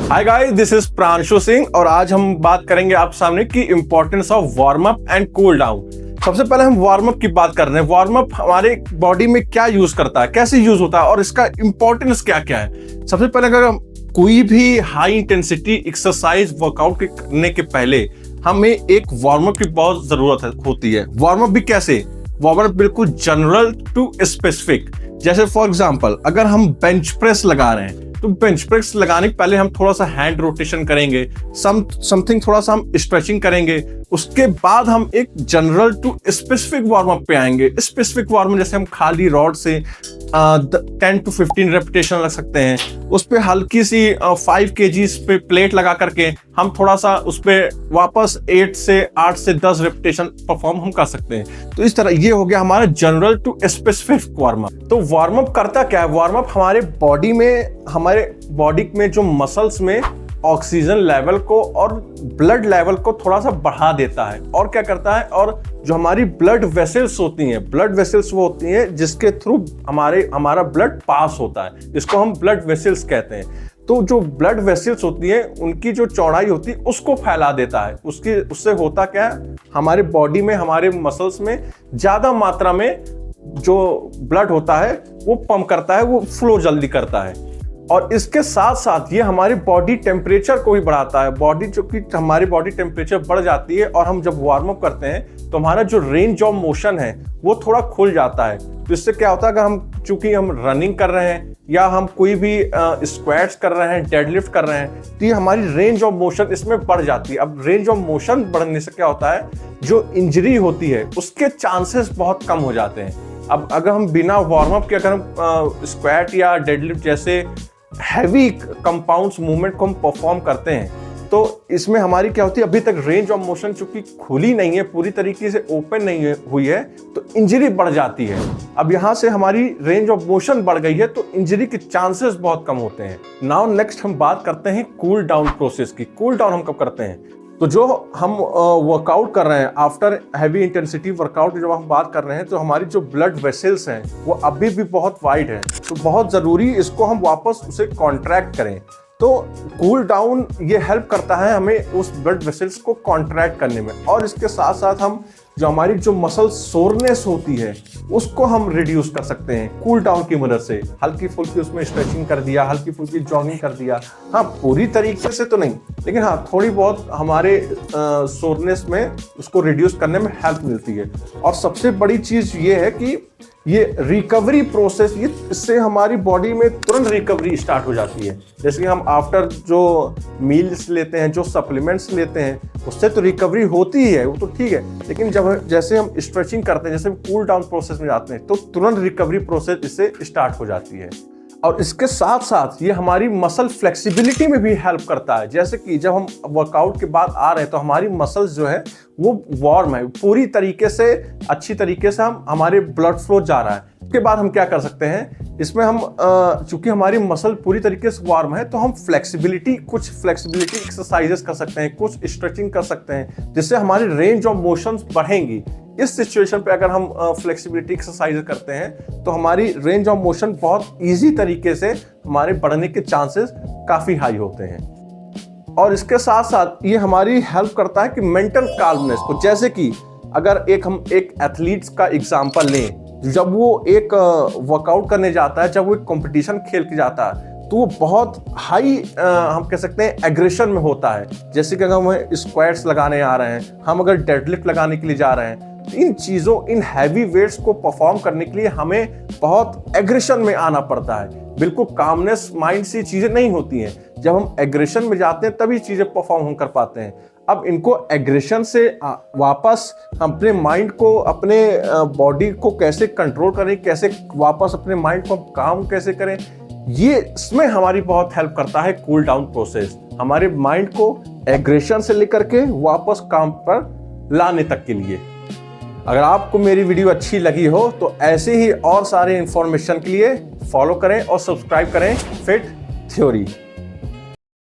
Hi guys, this is Pranshu Singh और आज हम बात करेंगे आप सामने की importance of warm up and cool down. सबसे पहले हम वार्म अप की बात कर रहे हैं। वार्म अप हमारे बॉडी में क्या यूज करता है, कैसे यूज होता है और इसका इंपॉर्टेंस क्या क्या है। सबसे पहले अगर हम कोई भी हाई इंटेंसिटी एक्सरसाइज वर्कआउट करने के पहले हमें एक वार्म अप की बहुत जरूरत होती है। वार्म अप भी कैसे? वार्म अप बिल्कुल जनरल टू स्पेसिफिक। जैसे फॉर एग्जांपल अगर हम बेंच प्रेस लगा रहे हैं तो बेंच प्रेस लगाने के पहले हम थोड़ा सा हैंड रोटेशन करेंगे, समथिंग थोड़ा सा हम स्ट्रेचिंग करेंगे। उसके बाद हम एक general to specific warm up पे आएंगे। स्पेसिफिक वार्म अप जैसे हम खाली रॉड से 10 to 15 रेपिटेशन लग सकते हैं। उस पे हल्की सी 5 kg पे प्लेट लगा करके हम थोड़ा सा उस पे वापस 8 से 10 रेपिटेशन परफॉर्म हम कर सकते हैं। तो इस तरह ये हो गया हमारा general to specific warm up. तो वार्म अप करता क्या है? वार्म अप हमारे बॉडी में जो मसल्स में ऑक्सीजन लेवल को और ब्लड लेवल को थोड़ा सा बढ़ा देता है। और क्या करता है, और जो हमारी ब्लड वेसल्स होती हैं, ब्लड वेसल्स वो होती हैं जिसके थ्रू हमारा ब्लड पास होता है, इसको हम ब्लड वेसल्स कहते हैं। तो जो ब्लड वेसल्स होती हैं उनकी जो चौड़ाई होती है उसको फैला देता है। उससे होता क्या है, हमारे बॉडी में, हमारे मसल्स में ज्यादा मात्रा में जो ब्लड होता है वो पंप करता है, वो फ्लो जल्दी करता है। और इसके साथ साथ ये हमारी बॉडी टेम्परेचर को भी बढ़ाता है। हमारी बॉडी टेम्परेचर बढ़ जाती है और हम जब वार्म अप करते हैं तो हमारा जो रेंज ऑफ मोशन है वो थोड़ा खुल जाता है। तो इससे क्या होता है, अगर चूंकि हम रनिंग कर रहे हैं या हम कोई भी स्क्वाट्स कर रहे हैं, डेडलिफ्ट कर रहे हैं, तो ये हमारी रेंज ऑफ मोशन इसमें बढ़ जाती है। अब रेंज ऑफ मोशन बढ़ने से क्या होता है, जो इंजरी होती है उसके चांसेस बहुत कम हो जाते हैं। अब अगर हम बिना वार्म अप के अगर हम स्क्वाट या डेडलिफ्ट जैसे हैवी कंपाउंड्स मूवमेंट को हम परफॉर्म करते हैं तो इसमें हमारी क्या होती है, अभी तक रेंज ऑफ मोशन चूंकि खुली नहीं है, पूरी तरीके से ओपन नहीं हुई है, तो इंजरी बढ़ जाती है। अब यहां से हमारी रेंज ऑफ मोशन बढ़ गई है तो इंजरी के चांसेस बहुत कम होते हैं। नाउ नेक्स्ट हम बात करते हैं कूल डाउन प्रोसेस की। कूल डाउन हम कब करते हैं? तो जो हम वर्कआउट कर रहे हैं, आफ्टर हैवी इंटेंसिटी वर्कआउट जब हम बात कर रहे हैं तो हमारी जो ब्लड वेसल्स हैं वो अभी भी बहुत वाइड है, तो बहुत ज़रूरी इसको हम वापस उसे कॉन्ट्रैक्ट करें। तो कूल डाउन ये हेल्प करता है हमें उस ब्लड वेसल्स को कॉन्ट्रैक्ट करने में। और इसके साथ साथ हम हमारी जो मसल सोरनेस होती है उसको हम रिड्यूस कर सकते हैं कूल डाउन की मदद से। हल्की फुल्की उसमें स्ट्रेचिंग कर दिया, हल्की फुल्की जॉगिंग कर दिया। हाँ, पूरी तरीके से तो नहीं, लेकिन हाँ थोड़ी बहुत हमारे सोरनेस में उसको रिड्यूस करने में हेल्प मिलती है। और सबसे बड़ी चीज़ ये है कि ये रिकवरी प्रोसेस, इससे हमारी बॉडी में तुरंत रिकवरी स्टार्ट हो जाती है। जैसे कि हम आफ्टर जो मील्स लेते हैं, जो सप्लीमेंट्स लेते हैं, उससे तो रिकवरी होती ही है, वो तो ठीक है, लेकिन जैसे हम स्ट्रेचिंग करते हैं, जैसे हम कूल डाउन प्रोसेस में जाते हैं तो तुरंत रिकवरी प्रोसेस इससे स्टार्ट हो जाती है। और इसके साथ साथ ये हमारी मसल फ्लेक्सिबिलिटी में भी हेल्प करता है। जैसे कि जब हम वर्कआउट के बाद आ रहे हैं तो हमारी मसल्स जो है वो वार्म है, पूरी तरीके से अच्छी तरीके से हमारे ब्लड फ्लो जा रहा है। उसके बाद हम क्या कर सकते हैं, इसमें हम चूंकि हमारी मसल पूरी तरीके से वार्म है तो हम कुछ फ्लेक्सिबिलिटी एक्सरसाइजेस कर सकते हैं, कुछ स्ट्रेचिंग कर सकते हैं, जिससे हमारी रेंज ऑफ मोशंस बढ़ेंगी। इस सिचुएशन पे अगर हम फ्लेक्सिबिलिटी एक्सरसाइज करते हैं तो हमारी रेंज ऑफ मोशन बहुत इजी तरीके से हमारे बढ़ने के चांसेस काफ़ी हाई होते हैं। और इसके साथ साथ ये हमारी हेल्प करता है कि मेंटल काल्मनेस को। जैसे कि अगर हम एक एथलीट्स का एग्जांपल लें, जब वो एक वर्कआउट करने जाता है, जब वो एक कॉम्पिटिशन खेल के जाता है तो वो बहुत हाई हम कह सकते हैं एग्रेशन में होता है। जैसे कि अगर हम स्क्वाट्स लगाने आ रहे हैं, हम अगर डेडलिफ्ट लगाने के लिए जा रहे हैं, इन हैवी वेट्स को परफॉर्म करने के लिए हमें बहुत एग्रेशन में आना पड़ता है। बिल्कुल कामनेस माइंड से चीजें नहीं होती हैं। जब हम एग्रेशन में जाते हैं तभी चीजें परफॉर्म हम कर पाते हैं। अब इनको एग्रेशन से वापस हम अपने माइंड को, अपने बॉडी को कैसे कंट्रोल करें, कैसे वापस अपने माइंड को काम कैसे करें, ये इसमें हमारी बहुत हेल्प करता है कूल डाउन प्रोसेस, हमारे माइंड को एग्रेशन से लेकर के वापस काम पर लाने तक के लिए। अगर आपको मेरी वीडियो अच्छी लगी हो तो ऐसे ही और सारे इंफॉर्मेशन के लिए फॉलो करें और सब्सक्राइब करें फिट थ्योरी।